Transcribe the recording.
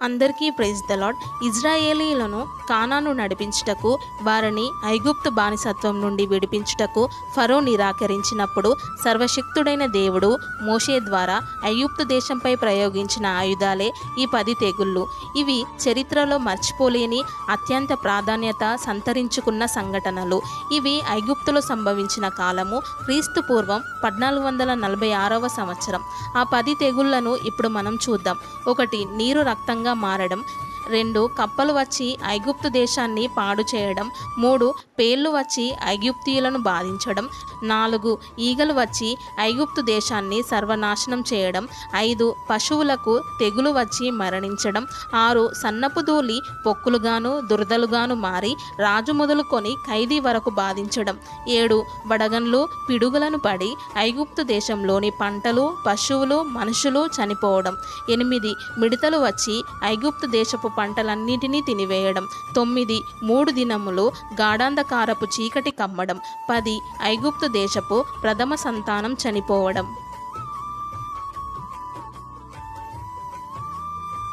అందరికీ praise the lord. ఇజ్రాయేలీలను Canaan నడిపించుటకు, వారిని ఐగుప్తు బానిసత్వం నుండి విడిపించుటకు ఫరో నిరాకరించినప్పుడు సర్వశక్తుడైన దేవుడు మోషే ద్వారా ఐగుప్తు దేశంపై ప్రయోగించిన ఆయుధాలే ఈ 10 తెగుళ్ళు. ఇవి చరిత్రలో మర్చిపోలేని అత్యంత ప్రాధాన్యత సంతరించుకున్న సంఘటనలు. ఇవి ఐగుప్తులో సంభవించిన కాలము క్రీస్తు పూర్వం 1446వ సంవత్సరం. ఆ 10 తెగుళ్లను ఇప్పుడు మనం చూద్దాం. 1. నీరు రక్తంగా మారడం. 2. కప్పలు వచ్చి ఐగుప్తు దేశాన్ని పాడు చేయడం. 3. పేర్లు వచ్చి ఐగుప్తీయులను బాధించడం. 4. ఈగలు వచ్చి ఐగుప్తు దేశాన్ని సర్వనాశనం చేయడం. 5. పశువులకు తెగులు వచ్చి మరణించడం. 6. సన్నపు ధూళి పొక్కులుగాను దురదలుగాను మారి రాజు మొదలుకొని ఖైదీ వరకు బాధించడం. 7. వడగండ్లు పిడుగులను పడి ఐగుప్తు దేశంలోని పంటలు, పశువులు, మనుషులు చనిపోవడం. 8. మిడతలు వచ్చి ఐగుప్తు దేశపు పంటలన్నిటినీ తినివేయడం. 9. 3 దినములు గాఢాంధకారపు చీకటి కమ్మడం. 10. ఐగుప్తు దేశపు ప్రథమ సంతానం చనిపోవడం.